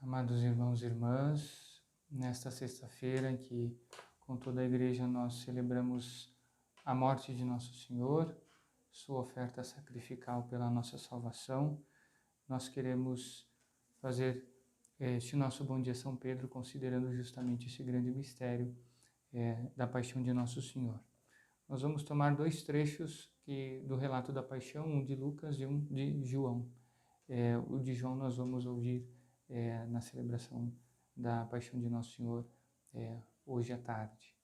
Amados irmãos e irmãs, nesta sexta-feira em que, com toda a igreja, nós celebramos a morte de Nosso Senhor, sua oferta sacrificial pela nossa salvação, nós queremos fazer este nosso Bom Dia São Pedro, considerando justamente esse grande mistério da paixão de Nosso Senhor. Nós vamos tomar dois trechos do relato da paixão, um de Lucas e um de João. O de João nós vamos ouvir na celebração da paixão de Nosso Senhor hoje à tarde.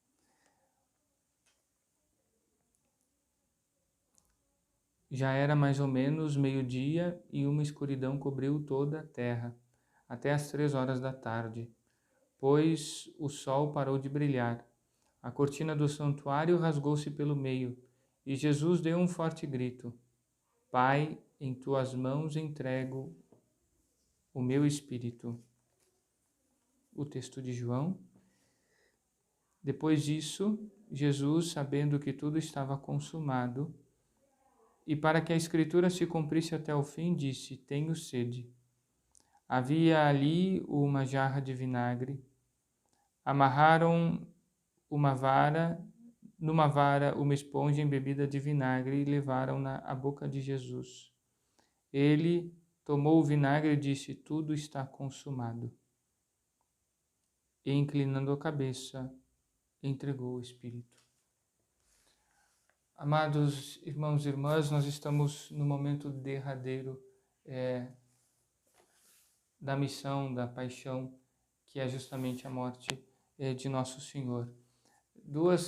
Já era mais ou menos meio-dia e uma escuridão cobriu toda a terra, até às 3 horas da tarde, pois o sol parou de brilhar. A cortina do santuário rasgou-se pelo meio, e Jesus deu um forte grito: Pai, em tuas mãos entrego o meu espírito. O texto de João. Depois disso, Jesus, sabendo que tudo estava consumado, e para que a Escritura se cumprisse até o fim, disse: Tenho sede. Havia ali uma jarra de vinagre. Amarraram numa vara uma esponja embebida de vinagre e levaram-na à boca de Jesus. Ele tomou o vinagre e disse: Tudo está consumado. E, inclinando a cabeça, entregou o Espírito. Amados irmãos e irmãs, nós estamos no momento derradeiro da missão, da paixão, que é justamente a morte de Nosso Senhor.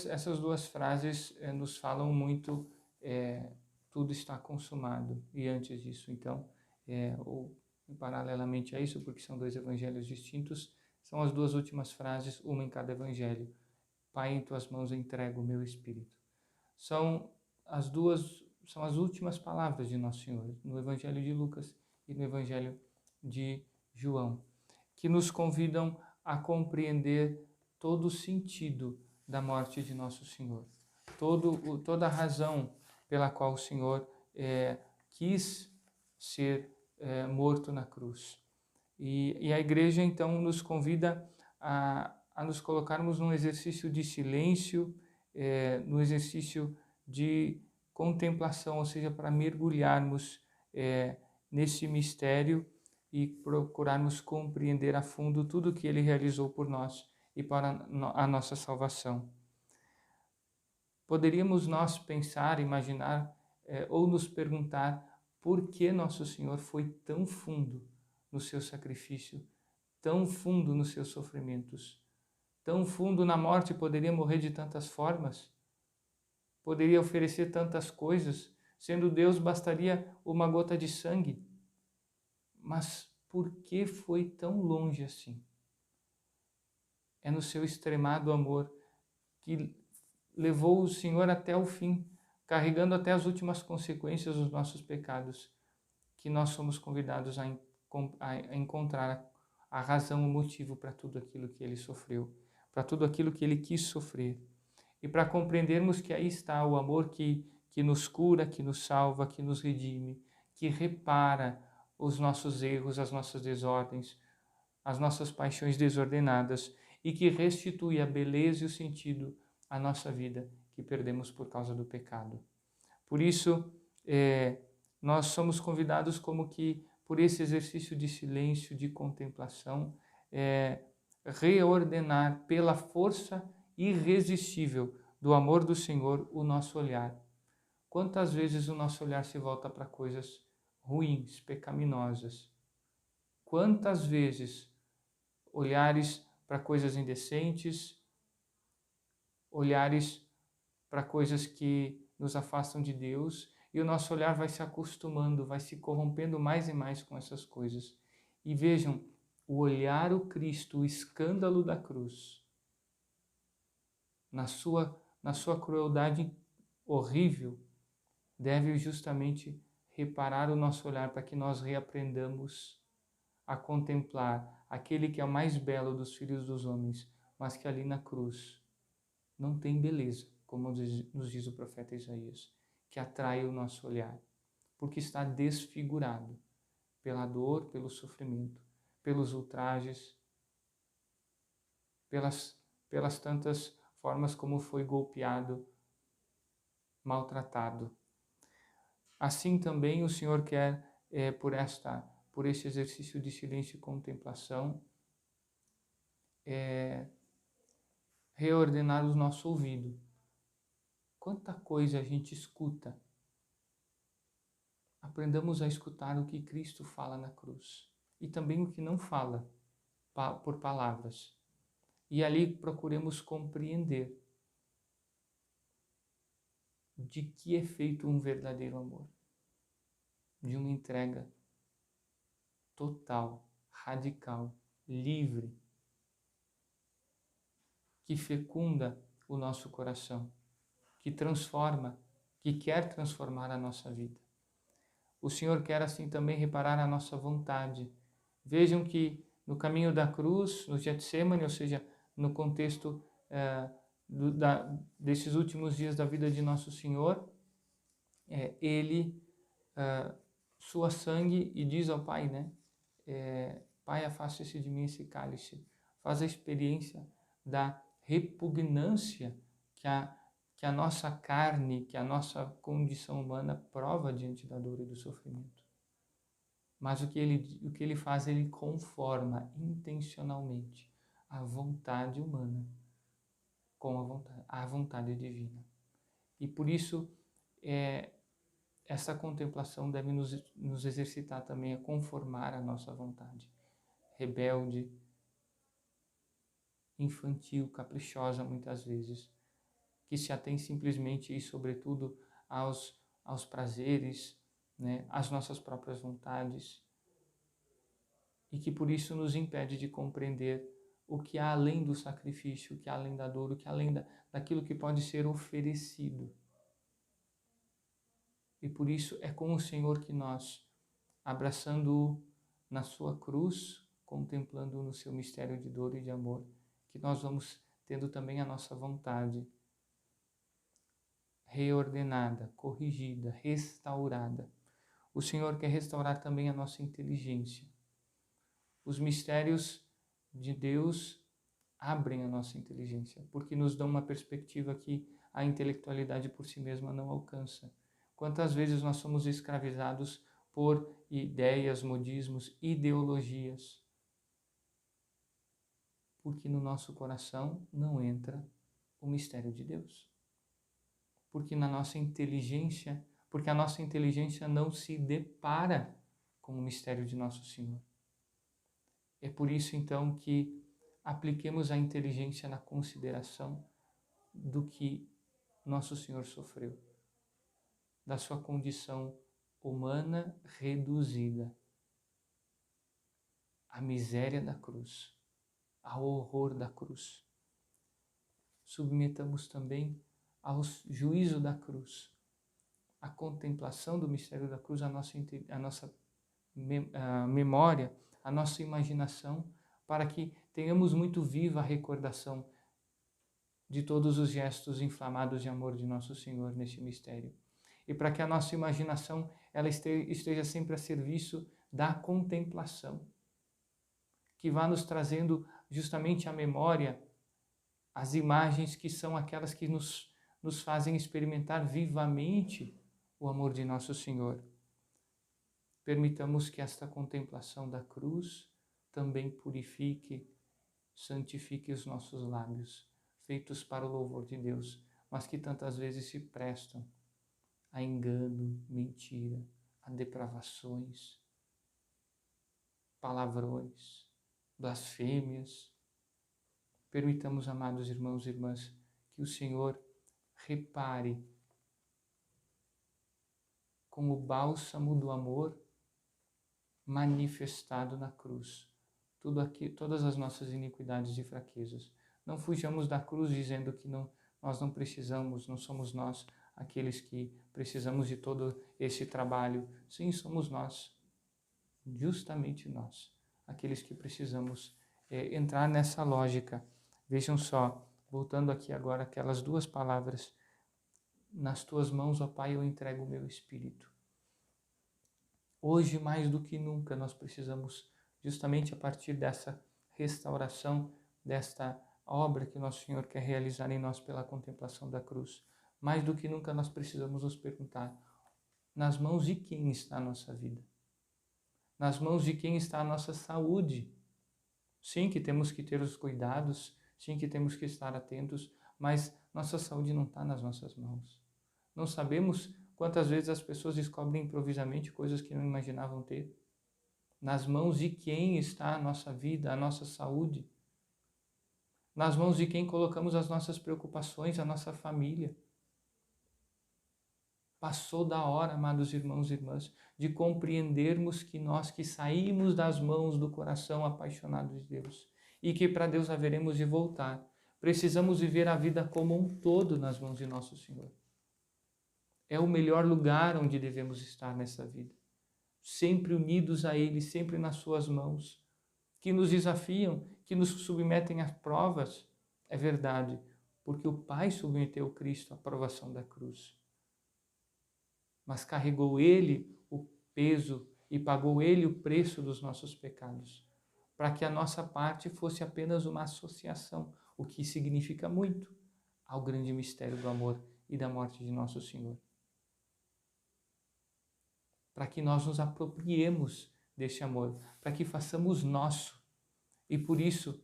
Essas duas frases nos falam muito, tudo está consumado. E antes disso, então, ou paralelamente a isso, porque são dois evangelhos distintos, são as duas últimas frases, uma em cada evangelho. Pai, em tuas mãos entrego o meu espírito. São as últimas palavras de Nosso Senhor, no Evangelho de Lucas e no Evangelho de João, que nos convidam a compreender todo o sentido da morte de Nosso Senhor, toda a razão pela qual o Senhor quis ser morto na cruz. E a igreja, então, nos convida a nos colocarmos num exercício de silêncio, no exercício de contemplação, ou seja, para mergulharmos nesse mistério e procurarmos compreender a fundo tudo que Ele realizou por nós e para a nossa salvação. Poderíamos nós pensar, imaginar ou nos perguntar por que Nosso Senhor foi tão fundo no seu sacrifício, tão fundo nos seus sofrimentos, tão fundo na morte, poderia morrer de tantas formas, poderia oferecer tantas coisas, sendo Deus bastaria uma gota de sangue. Mas por que foi tão longe assim? É no seu extremado amor que levou o Senhor até o fim, carregando até as últimas consequências dos nossos pecados, que nós somos convidados a encontrar a razão, o motivo para tudo aquilo que Ele sofreu, para tudo aquilo que Ele quis sofrer. E para compreendermos que aí está o amor que nos cura, que nos salva, que nos redime, que repara os nossos erros, as nossas desordens, as nossas paixões desordenadas e que restitui a beleza e o sentido à nossa vida que perdemos por causa do pecado. Por isso, nós somos convidados como que, por esse exercício de silêncio, de contemplação, reordenar pela força irresistível do amor do Senhor o nosso olhar. Quantas vezes o nosso olhar se volta para coisas ruins, pecaminosas? Quantas vezes olhares para coisas indecentes, olhares para coisas que nos afastam de Deus, e o nosso olhar vai se acostumando, vai se corrompendo mais e mais com essas coisas. E vejam, o olhar o Cristo, o escândalo da cruz, na sua crueldade horrível, deve justamente reparar o nosso olhar para que nós reaprendamos a contemplar aquele que é o mais belo dos filhos dos homens, mas que ali na cruz não tem beleza, como nos diz o profeta Isaías, que atrai o nosso olhar, porque está desfigurado pela dor, pelo sofrimento, pelos ultrajes, pelas tantas formas como foi golpeado, maltratado. Assim também o Senhor quer, por este exercício de silêncio e contemplação, reordenar o nosso ouvido. Quanta coisa a gente escuta. Aprendamos a escutar o que Cristo fala na cruz e também o que não fala por palavras. E ali procuremos compreender de que é feito um verdadeiro amor, de uma entrega total, radical, livre, que fecunda o nosso coração, que transforma, que quer transformar a nossa vida. O Senhor quer assim também reparar a nossa vontade. Vejam que no caminho da cruz, no Getsêmani, ou seja, no contexto desses últimos dias da vida de Nosso Senhor, Ele sua sangue e diz ao Pai, né? Pai, afasta-se de mim esse cálice. Faz a experiência da repugnância que a nossa carne, que a nossa condição humana prova diante da dor e do sofrimento. Mas o que ele faz, ele conforma intencionalmente a vontade humana com a vontade divina. E por isso, essa contemplação deve nos exercitar também a conformar a nossa vontade. Rebelde, infantil, caprichosa muitas vezes, que se atém simplesmente e sobretudo aos prazeres, né, às nossas próprias vontades, e que por isso nos impede de compreender o que há além do sacrifício, o que há além da dor, o que há além daquilo que pode ser oferecido. E por isso é com o Senhor que nós, abraçando-o na sua cruz, contemplando-o no seu mistério de dor e de amor, que nós vamos tendo também a nossa vontade reordenada, corrigida, restaurada. O Senhor quer restaurar também a nossa inteligência. Os mistérios de Deus abrem a nossa inteligência, porque nos dão uma perspectiva que a intelectualidade por si mesma não alcança. Quantas vezes nós somos escravizados por ideias, modismos, ideologias, porque no nosso coração não entra o mistério de Deus. Porque a nossa inteligência não se depara com o mistério de Nosso Senhor. É por isso, então, que apliquemos a inteligência na consideração do que Nosso Senhor sofreu, da sua condição humana reduzida, à miséria da cruz, ao horror da cruz. Submetamos também ao juízo da cruz, a contemplação do mistério da cruz, a nossa memória, a nossa imaginação, para que tenhamos muito viva a recordação de todos os gestos inflamados de amor de Nosso Senhor neste mistério. E para que a nossa imaginação ela esteja sempre a serviço da contemplação, que vá nos trazendo justamente à memória as imagens que são aquelas que nos fazem experimentar vivamente o amor de Nosso Senhor. Permitamos que esta contemplação da cruz também purifique, santifique os nossos lábios, feitos para o louvor de Deus, mas que tantas vezes se prestam a engano, mentira, a depravações, palavrões, blasfêmias. Permitamos, amados irmãos e irmãs, que o Senhor repare com o bálsamo do amor manifestado na cruz todas as nossas iniquidades e fraquezas. Não fujamos da cruz dizendo que nós não precisamos, não somos nós aqueles que precisamos de todo esse trabalho. Sim, somos nós, justamente nós, aqueles que precisamos entrar nessa lógica. Vejam só, voltando aqui agora aquelas duas palavras: nas tuas mãos, ó Pai, eu entrego o meu espírito. Hoje, mais do que nunca, nós precisamos justamente a partir dessa restauração, desta obra que nosso Senhor quer realizar em nós pela contemplação da cruz. Mais do que nunca nós precisamos nos perguntar: nas mãos de quem está a nossa vida? Nas mãos de quem está a nossa saúde? Sim, que temos que ter os cuidados, sim, que temos que estar atentos, mas nossa saúde não está nas nossas mãos. Não sabemos quantas vezes as pessoas descobrem improvisamente coisas que não imaginavam ter. Nas mãos de quem está a nossa vida, a nossa saúde? Nas mãos de quem colocamos as nossas preocupações, a nossa família? Passou da hora, amados irmãos e irmãs, de compreendermos que nós que saímos das mãos do coração apaixonado de Deus e que para Deus haveremos de voltar, precisamos viver a vida como um todo nas mãos de nosso Senhor. É o melhor lugar onde devemos estar nessa vida, sempre unidos a Ele, sempre nas suas mãos, que nos desafiam, que nos submetem às provas. É verdade, porque o Pai submeteu Cristo à provação da cruz. Mas carregou Ele o peso e pagou Ele o preço dos nossos pecados, para que a nossa parte fosse apenas uma associação, o que significa muito, ao grande mistério do amor e da morte de nosso Senhor. Para que nós nos apropriemos desse amor, para que façamos nosso. E por isso,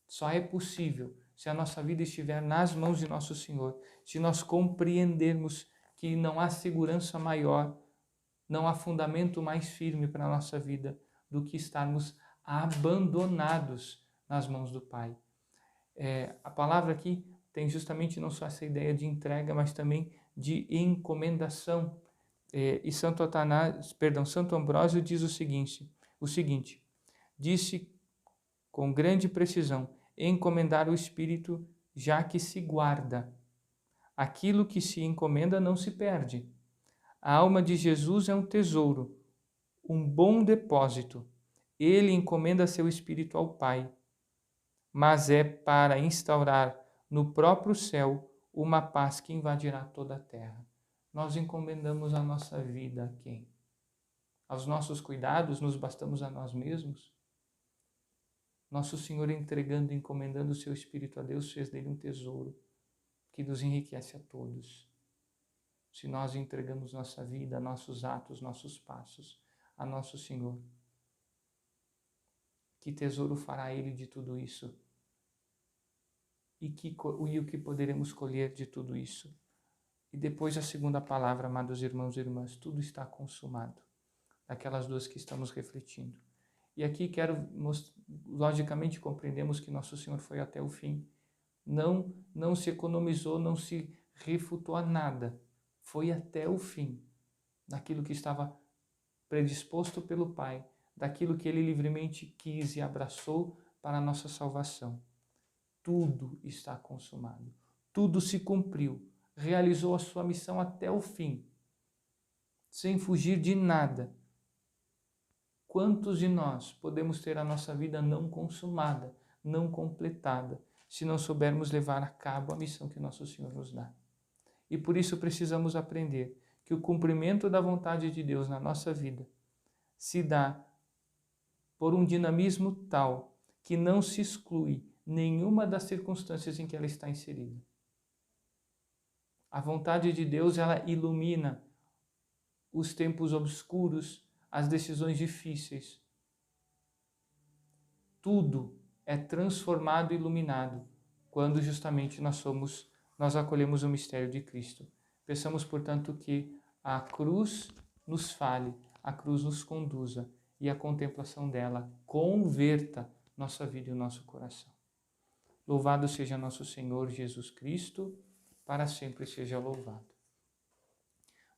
só é possível se a nossa vida estiver nas mãos de nosso Senhor, se nós compreendermos que não há segurança maior, não há fundamento mais firme para a nossa vida do que estarmos abandonados nas mãos do Pai. A palavra aqui tem justamente não só essa ideia de entrega, mas também de encomendação. E Santo Ambrósio diz o seguinte, disse com grande precisão: encomendar o Espírito, já que se guarda. Aquilo que se encomenda não se perde. A alma de Jesus é um tesouro, um bom depósito. Ele encomenda seu Espírito ao Pai, mas é para instaurar no próprio céu uma paz que invadirá toda a terra. Nós encomendamos a nossa vida a quem? Aos nossos cuidados, nos bastamos a nós mesmos? Nosso Senhor, entregando e encomendando o seu Espírito a Deus, fez dele um tesouro que nos enriquece a todos. Se nós entregamos nossa vida, nossos atos, nossos passos a nosso Senhor, que tesouro fará Ele de tudo isso? E o que poderemos colher de tudo isso? E depois a segunda palavra, amados irmãos e irmãs, tudo está consumado. Aquelas duas que estamos refletindo. E aqui logicamente compreendemos que nosso Senhor foi até o fim. Não se economizou, não se refutou a nada. Foi até o fim daquilo que estava predisposto pelo Pai, daquilo que Ele livremente quis e abraçou para a nossa salvação. Tudo está consumado. Tudo se cumpriu. Realizou a sua missão até o fim, sem fugir de nada. Quantos de nós podemos ter a nossa vida não consumada, não completada, se não soubermos levar a cabo a missão que nosso Senhor nos dá? E por isso precisamos aprender que o cumprimento da vontade de Deus na nossa vida se dá por um dinamismo tal que não se exclui nenhuma das circunstâncias em que ela está inserida. A vontade de Deus, ela ilumina os tempos obscuros, as decisões difíceis. Tudo é transformado e iluminado quando justamente nós acolhemos o mistério de Cristo. Peçamos, portanto, que a cruz nos fale, a cruz nos conduza e a contemplação dela converta nossa vida e o nosso coração. Louvado seja nosso Senhor Jesus Cristo, para sempre seja louvado.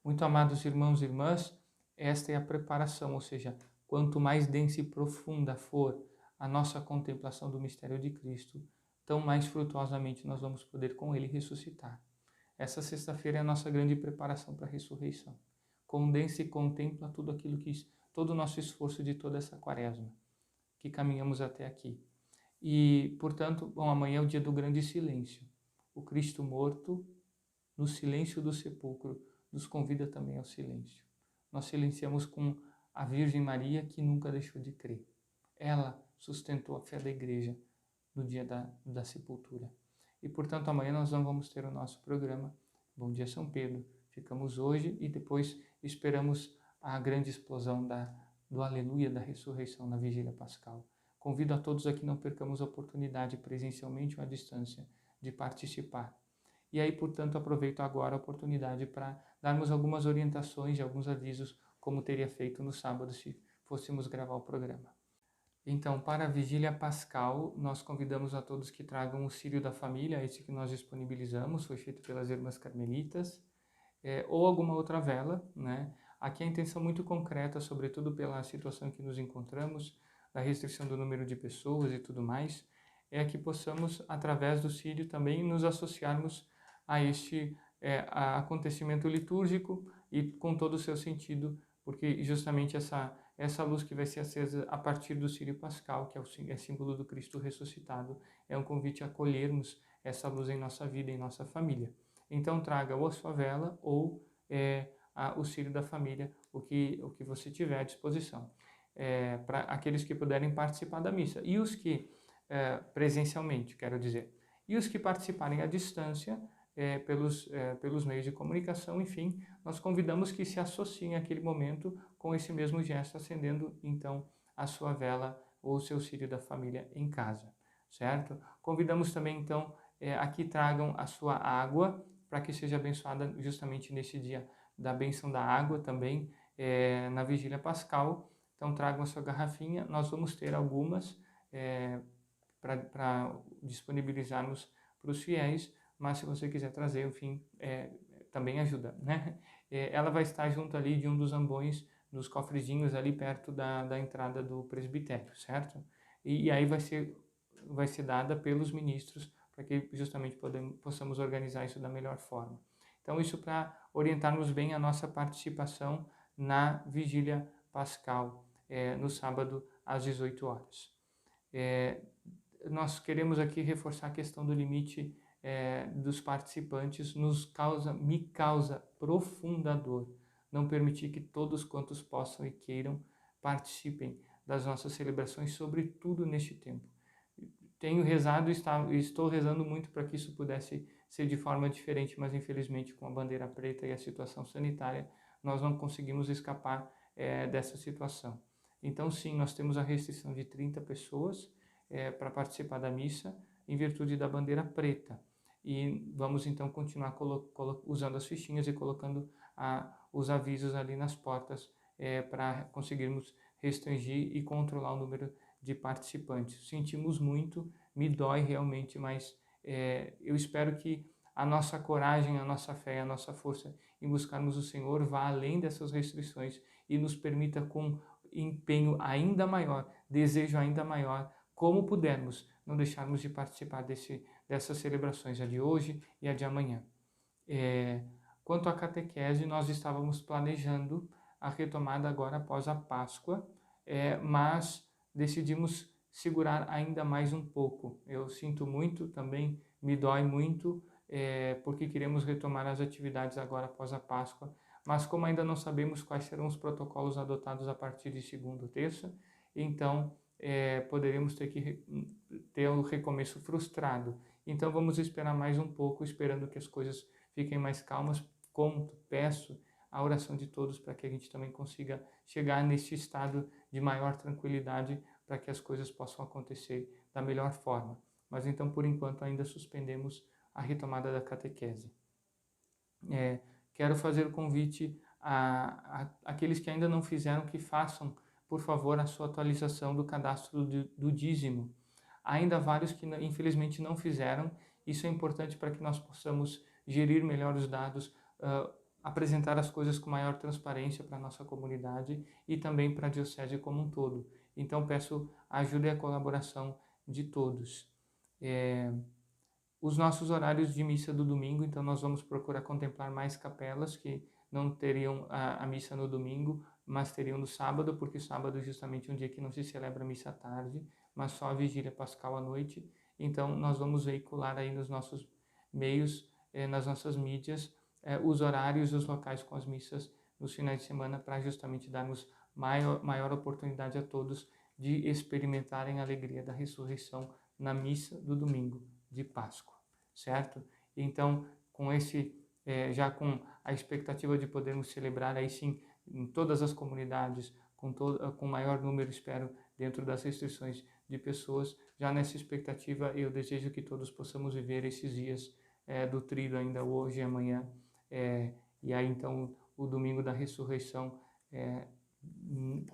Muito amados irmãos e irmãs, esta é a preparação, ou seja, quanto mais densa e profunda for a nossa contemplação do mistério de Cristo, tão mais frutuosamente nós vamos poder com Ele ressuscitar. Essa sexta-feira é a nossa grande preparação para a ressurreição. Condensa e contempla todo o nosso esforço de toda essa quaresma que caminhamos até aqui. E, portanto, amanhã é o dia do grande silêncio. O Cristo morto, no silêncio do sepulcro, nos convida também ao silêncio. Nós silenciamos com a Virgem Maria, que nunca deixou de crer. ela sustentou a fé da igreja no dia da sepultura. E, portanto, amanhã nós não vamos ter o nosso programa Bom Dia São Pedro. Ficamos hoje e depois esperamos a grande explosão do Aleluia da ressurreição na Vigília Pascal. Convido a todos a que não percamos a oportunidade, presencialmente ou à distância, de participar. E aí, portanto, aproveito agora a oportunidade para darmos algumas orientações e alguns avisos, como teria feito no sábado se fôssemos gravar o programa. Então, para a Vigília Pascal, nós convidamos a todos que tragam o Círio da Família, esse que nós disponibilizamos, foi feito pelas Irmãs Carmelitas, ou alguma outra vela, né? Aqui a intenção muito concreta, sobretudo pela situação em que nos encontramos, da restrição do número de pessoas e tudo mais, é que possamos, através do Círio, também nos associarmos a este acontecimento litúrgico e com todo o seu sentido, porque justamente essa luz que vai ser acesa a partir do Círio Pascal, que é símbolo do Cristo ressuscitado, é um convite a acolhermos essa luz em nossa vida, em nossa família. Então traga ou a sua vela ou o Círio da Família, o que você tiver à disposição. Para aqueles que puderem participar da missa. E os que, presencialmente, quero dizer, e os que participarem à distância, pelos meios de comunicação, enfim, nós convidamos que se associem àquele momento com esse mesmo gesto, acendendo então a sua vela ou o seu Círio da Família em casa, certo? Convidamos também então a que tragam a sua água, para que seja abençoada justamente nesse dia da bênção da água também, na Vigília Pascal. Então tragam a sua garrafinha, nós vamos ter algumas para disponibilizarmos para os fiéis, mas se você quiser trazer, enfim, também ajuda, né? Ela vai estar junto ali de um dos ambões, dos cofrezinhos ali perto da entrada do presbitério, certo? E aí vai ser dada pelos ministros para que justamente possamos organizar isso da melhor forma. Então isso para orientarmos bem a nossa participação na Vigília Pascal, no sábado às 18 horas. Nós queremos aqui reforçar a questão do limite dos participantes, me causa profunda dor não permitir que todos quantos possam e queiram participem das nossas celebrações, sobretudo neste tempo. Tenho rezado e estou rezando muito para que isso pudesse ser de forma diferente, mas infelizmente com a bandeira preta e a situação sanitária, nós não conseguimos escapar dessa situação. Então sim, nós temos a restrição de 30 pessoas para participar da missa, em virtude da bandeira preta. E vamos então continuar usando as fichinhas e colocando os avisos ali nas portas para conseguirmos restringir e controlar o número de participantes. Sentimos muito, me dói realmente, mas eu espero que a nossa coragem, a nossa fé, a nossa força em buscarmos o Senhor vá além dessas restrições e nos permita com empenho ainda maior, desejo ainda maior, como pudermos, não deixarmos de participar dessas celebrações, a de hoje e a de amanhã. Quanto à catequese, nós estávamos planejando a retomada agora após a Páscoa, mas decidimos segurar ainda mais um pouco. Eu sinto muito, também me dói muito, porque queremos retomar as atividades agora após a Páscoa, mas como ainda não sabemos quais serão os protocolos adotados a partir de segunda ou terça, então poderemos ter que ter um recomeço frustrado. Então vamos esperar mais um pouco, esperando que as coisas fiquem mais calmas. Peço a oração de todos para que a gente também consiga chegar nesse estado de maior tranquilidade, para que as coisas possam acontecer da melhor forma. Mas então, por enquanto, ainda suspendemos a retomada da catequese. Quero fazer o convite a aqueles que ainda não fizeram, que façam, por favor, a sua atualização do cadastro do dízimo. Ainda há vários que infelizmente não fizeram. Isso é importante para que nós possamos gerir melhor os dados, apresentar as coisas com maior transparência para a nossa comunidade e também para a diocese como um todo. Então peço a ajuda e a colaboração de todos. Os nossos horários de missa do domingo, então nós vamos procurar contemplar mais capelas que não teriam a missa no domingo, mas teriam no sábado, porque sábado é justamente um dia que não se celebra a missa à tarde, mas só a Vigília Pascal à noite. Então nós vamos veicular aí nos nossos meios, nas nossas mídias, os horários e os locais com as missas nos finais de semana, para justamente darmos maior oportunidade a todos de experimentarem a alegria da ressurreição na missa do domingo de Páscoa, certo? Então, com já com a expectativa de podermos celebrar aí sim em todas as comunidades, com maior número, espero, dentro das restrições de pessoas, já nessa expectativa eu desejo que todos possamos viver esses dias do tríduo ainda hoje e amanhã, e aí então o domingo da ressurreição,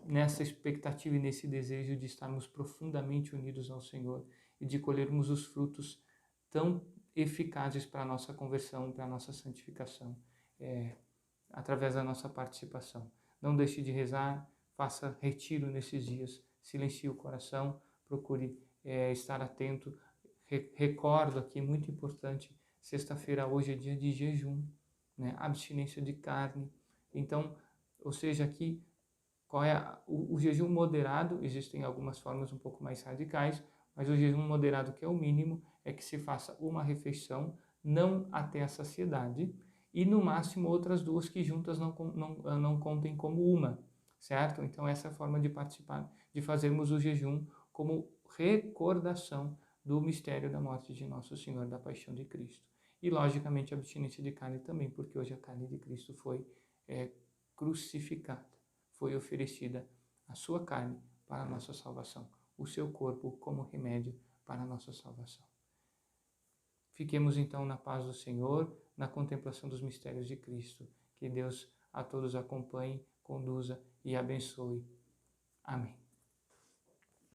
nessa expectativa e nesse desejo de estarmos profundamente unidos ao Senhor e de colhermos os frutos tão eficazes para a nossa conversão, para a nossa santificação, através da nossa participação. Não deixe de rezar, faça retiro nesses dias, silencie o coração, procure estar atento. Recordo aqui, muito importante, sexta-feira hoje é dia de jejum, né? Abstinência de carne. Então, ou seja, aqui, qual é o jejum moderado? Existem algumas formas um pouco mais radicais, mas o jejum moderado, que é o mínimo, é que se faça uma refeição, não até a saciedade, e no máximo outras duas que juntas não contem como uma, certo? Então essa é a forma de participar, de fazermos o jejum como recordação do mistério da morte de Nosso Senhor, da paixão de Cristo. E logicamente a abstinência de carne também, porque hoje a carne de Cristo foi crucificada, foi oferecida a sua carne para a nossa salvação, o seu corpo como remédio para a nossa salvação. Fiquemos então na paz do Senhor, na contemplação dos mistérios de Cristo. Que Deus a todos acompanhe, conduza e abençoe. Amém.